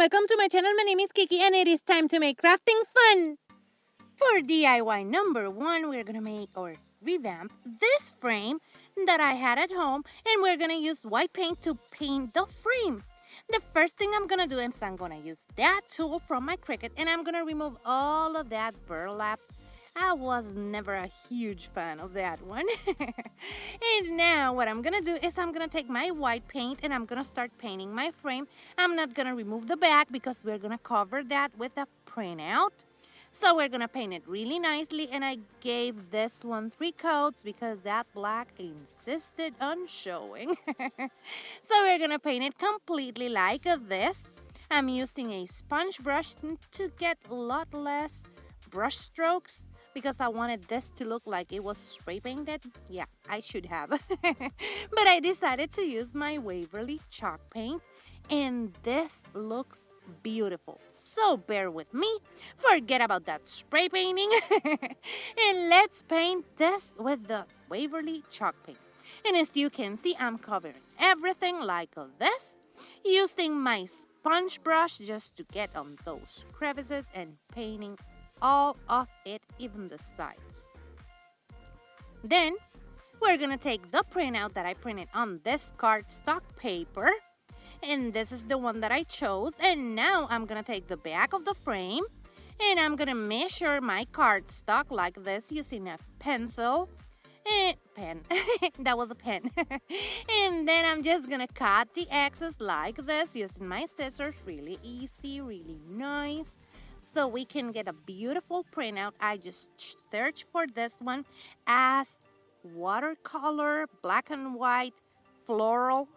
welcome to my channel. My name is Kiki and it is time to make crafting fun. For DIY number 1, we're gonna make or revamp this frame that I had at home, and we're gonna use white paint to paint the frame. The first thing I'm gonna do is I'm gonna use that tool from my Cricut and I'm gonna remove all of that burlap. I was never a huge fan of that one. And now what I'm gonna do is I'm gonna take my white paint and I'm gonna start painting my frame. I'm not gonna remove the back because we're gonna cover that with a printout. So we're gonna paint it really nicely, and I gave this one 3 coats because that black insisted on showing. So we're gonna paint it completely like this. I'm using a sponge brush to get a lot less brush strokes because I wanted this to look like it was spray painted. Yeah, I should have. But I decided to use my Waverly chalk paint, and this looks beautiful. So bear with me. Forget about that spray painting. And let's paint this with the Waverly chalk paint. And as you can see, I'm covering everything like this, using my sponge brush just to get on those crevices and painting all of it, even the sides. Then we're gonna take the printout that I printed on this cardstock paper, and this is the one that I chose. And now I'm gonna take the back of the frame and I'm gonna measure my cardstock like this using a pencil and pen. That was a pen. And then I'm just gonna cut the excess like this using my scissors. Really easy, really nice, so we can get a beautiful printout. I just searched for this one as watercolor, black and white, floral.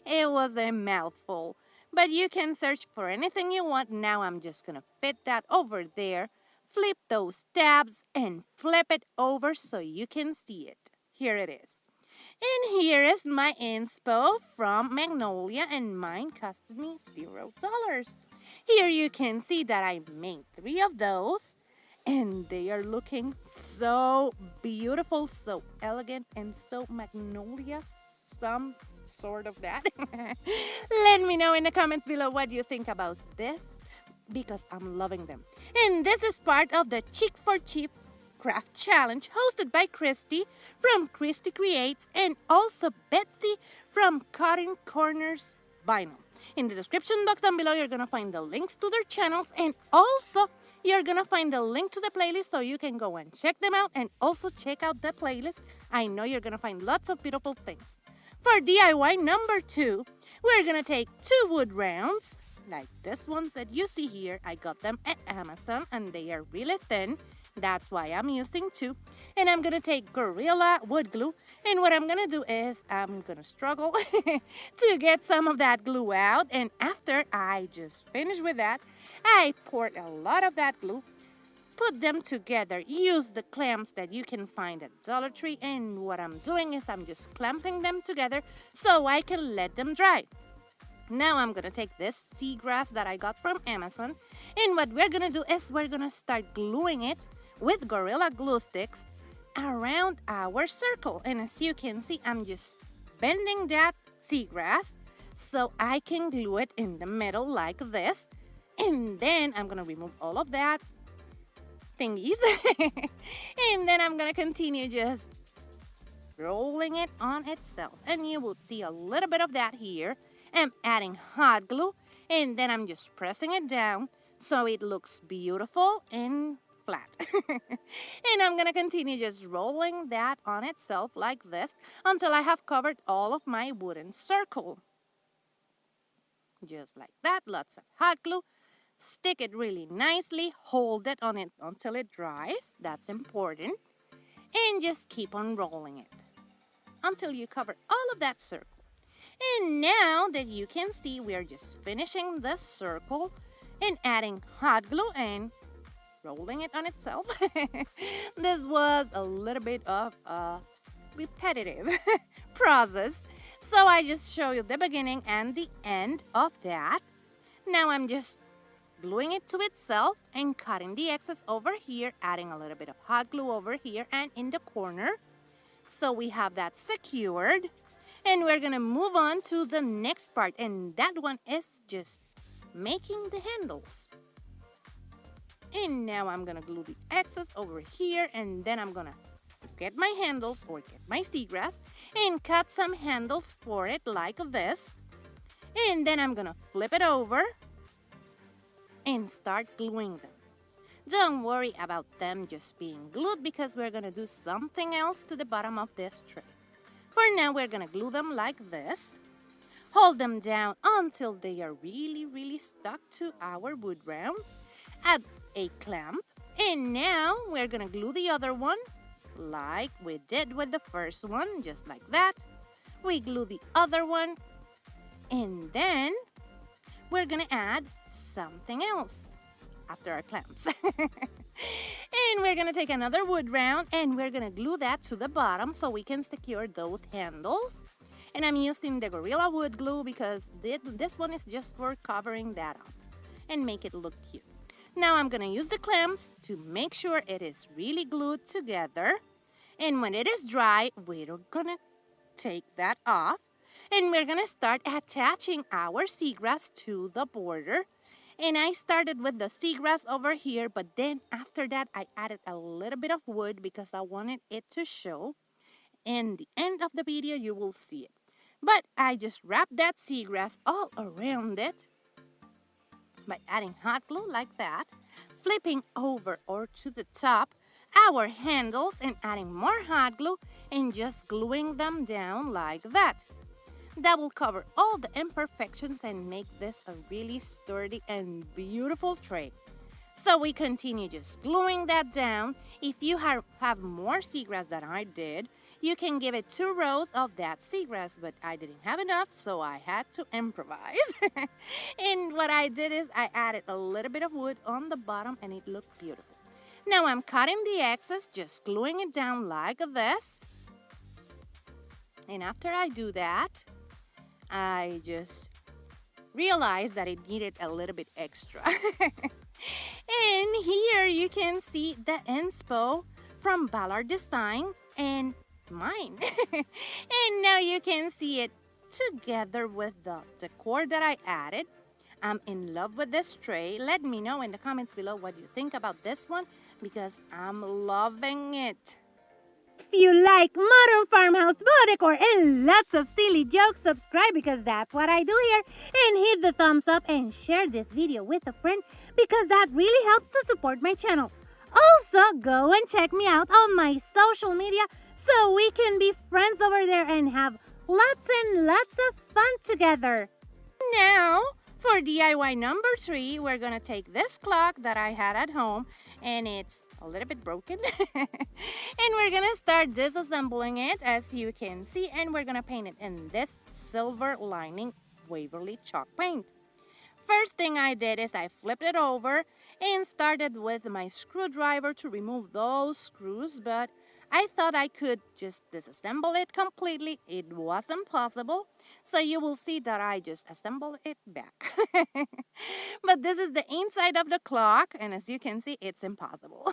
It was a mouthful, but you can search for anything you want. Now I'm just gonna fit that over there, flip those tabs and flip it over so you can see it. Here it is. And here is my inspo from Magnolia, and mine cost me $0. Here you can see that I made 3 of those, and they are looking so beautiful, so elegant, and so Magnolia, some sort of that. Let me know in the comments below what you think about this, because I'm loving them. And this is part of the Chic for Cheap Craft Challenge hosted by Christi from Christi Creates, and also Betsy from Cuttin Corners Vynil. In the description box down below, you're gonna find the links to their channels, and also you're gonna find the link to the playlist so you can go and check them out, and also check out the playlist. I know you're gonna find lots of beautiful things. For DIY number 2, we're gonna take 2 wood rounds like this ones that you see here. I got them at Amazon and they are really thin. That's why I'm using 2. And I'm gonna take Gorilla wood glue, and what I'm gonna do is I'm gonna struggle to get some of that glue out. And after I just finish with that, I poured a lot of that glue, put them together, use the clamps that you can find at Dollar Tree, and what I'm doing is I'm just clamping them together so I can let them dry. Now I'm gonna take this Seagrass that I got from Amazon, and what we're gonna do is we're gonna start gluing it with Gorilla glue sticks around our circle. And as you can see, I'm just bending that Seagrass so I can glue it in the middle like this. And then I'm gonna remove all of that thingies. And then I'm gonna continue just rolling it on itself, and you will see a little bit of that here. I'm adding hot glue, and then I'm just pressing it down so it looks beautiful and flat. And I'm gonna continue just rolling that on itself like this until I have covered all of my wooden circle. Just like that. Lots of hot glue. Stick it really nicely, hold it on it until it dries. That's important. And just keep on rolling it until you cover all of that circle. And now that you can see, we are just finishing the circle and adding hot glue and rolling it on itself. This was a little bit of a repetitive process, so I just show you the beginning and the end of that. Now I'm just gluing it to itself and cutting the excess over here, adding a little bit of hot glue over here and in the corner. So we have that secured, and we're gonna move on to the next part, and that one is just making the handles. And now I'm gonna glue the excess over here, and then I'm gonna get my handles or get my seagrass and cut some handles for it like this. And then I'm gonna flip it over and start gluing them. Don't worry about them just being glued because we're gonna do something else to the bottom of this tray. For now, we're gonna glue them like this. Hold them down until they are really stuck to our wood round. Add a clamp. And now we're gonna glue the other one like we did with the first one, just like that. We glue the other one. And then we're gonna add something else after our clamps. And we're gonna take another wood round and we're gonna glue that to the bottom so we can secure those handles. And I'm using the Gorilla Wood glue because this one is just for covering that up and make it look cute. Now I'm gonna use the clamps to make sure it is really glued together. And when it is dry, we're gonna take that off. And we're gonna start attaching our seagrass to the border. And I started with the seagrass over here, but then after that, I added a little bit of wood because I wanted it to show. In the end of the video, you will see it. But I just wrapped that seagrass all around it by adding hot glue like that, flipping over or to the top our handles and adding more hot glue and just gluing them down like that. That will cover all the imperfections and make this a really sturdy and beautiful tray. So we continue just gluing that down. If you have more seagrass than I did, you can give it 2 rows of that seagrass, but I didn't have enough, so I had to improvise. And what I did is I added a little bit of wood on the bottom and it looked beautiful. Now I'm cutting the excess, just gluing it down like this. And after I do that, I just realized that it needed a little bit extra. And here you can see the inspo from Ballard Designs and mine. And now you can see it together with the decor that I added. I'm in love with this tray. Let me know in the comments below what you think about this one because I'm loving it. If you like modern farmhouse decor and lots of silly jokes, subscribe because that's what I do here. And hit the thumbs up and share this video with a friend because that really helps to support my channel. Also, go and check me out on my social media so we can be friends over there and have lots and lots of fun together. Now, for DIY number 3, we're gonna take this clock that I had at home and it's a little bit broken. And we're gonna start disassembling it as you can see, and we're gonna paint it in this silver lining Waverly chalk paint. First thing I did is I flipped it over and started with my screwdriver to remove those screws, but I thought I could just disassemble it completely. It wasn't possible, so you will see that I just assembled it back. But this is the inside of the clock, and as you can see, it's impossible.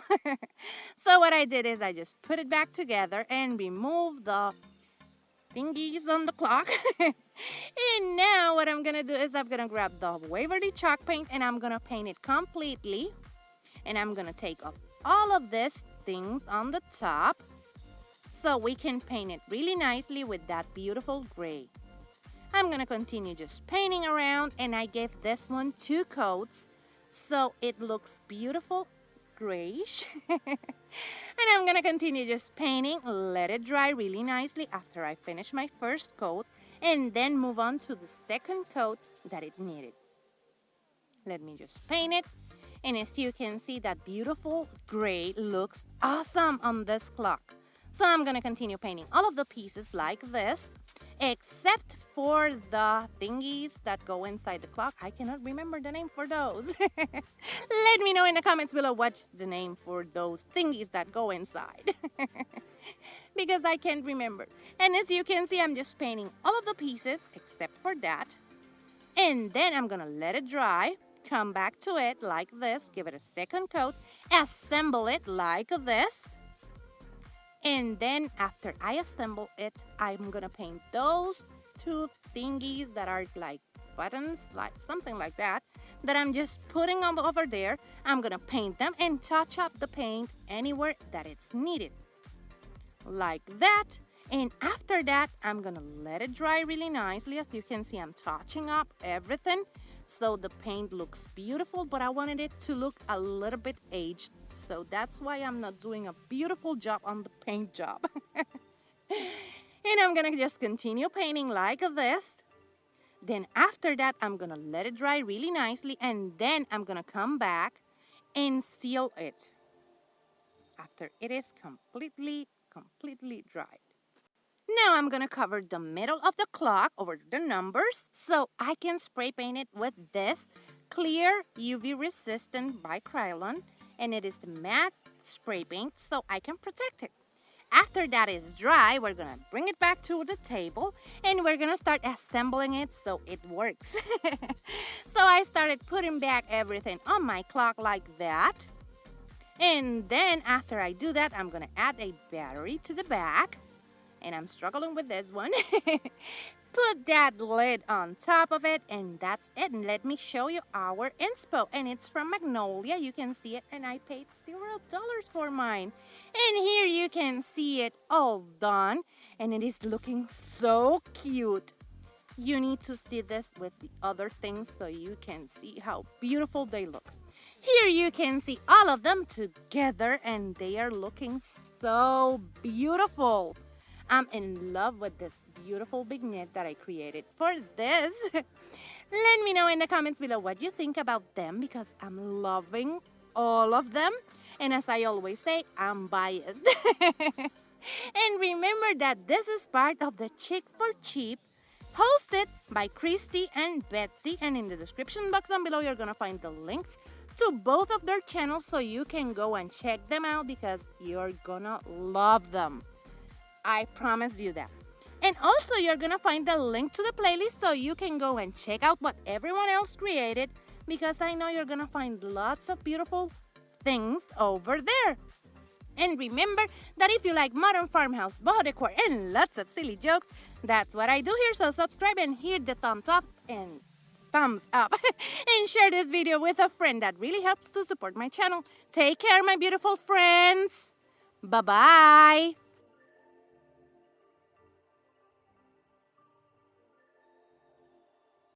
So what I did is I just put it back together and removed the thingies on the clock. And now what I'm gonna do is I'm gonna grab the Waverly chalk paint and I'm gonna paint it completely. And I'm gonna take off all of these things on the top so we can paint it really nicely with that beautiful gray. I'm gonna continue just painting around, and I gave this one 2 coats so it looks beautiful grayish. And I'm gonna continue just painting, let it dry really nicely after I finish my first coat, and then move on to the second coat that it needed. Let me just paint it. And as you can see, that beautiful gray looks awesome on this clock. So I'm gonna continue painting all of the pieces like this, except for the thingies that go inside the clock. I cannot remember the name for those. Let me know in the comments below what's the name for those thingies that go inside. Because I can't remember. And as you can see, I'm just painting all of the pieces except for that. And then I'm gonna let it dry. Come back to it like this, give it a second coat, assemble it like this. And then after I assemble it, I'm gonna paint those 2 thingies that are like buttons, like something like that. that I'm just putting them over there. I'm gonna paint them and touch up the paint anywhere that it's needed. Like that. And after that, I'm gonna let it dry really nicely. As you can see, I'm touching up everything so the paint looks beautiful, but I wanted it to look a little bit aged. So that's why I'm not doing a beautiful job on the paint job. And I'm gonna just continue painting like this. Then after that, I'm gonna let it dry really nicely, and then I'm gonna come back and seal it after it is completely dried. Now I'm gonna cover the middle of the clock over the numbers so I can spray paint it with this clear UV resistant bicrylon, and it is the matte spray paint so I can protect it. After that is dry, we're gonna bring it back to the table and we're gonna start assembling it so it works. So I started putting back everything on my clock like that. And then after I do that, I'm gonna add a battery to the back. And I'm struggling with this one. Put that lid on top of it, and that's it. And let me show you our inspo. And it's from Magnolia. You can see it, and I paid $0 for mine. And here you can see it all done, and it is looking so cute. You need to see this with the other things so you can see how beautiful they look. Here you can see all of them together, and they are looking so beautiful. I'm in love with this beautiful vignette that I created for this. Let me know in the comments below what you think about them, because I'm loving all of them. And as I always say, I'm biased. And remember that this is part of the Chic for Cheap, hosted by Christi and Betsy. And in the description box down below, you're going to find the links to both of their channels so you can go and check them out, because you're going to love them. I promise you that. And also, you're gonna find the link to the playlist so you can go and check out what everyone else created, because I know you're gonna find lots of beautiful things over there. And remember that if you like modern farmhouse, boho decor, and lots of silly jokes, that's what I do here. So subscribe and hit the thumbs up and share this video with a friend. That really helps to support my channel. Take care, my beautiful friends. Bye-bye.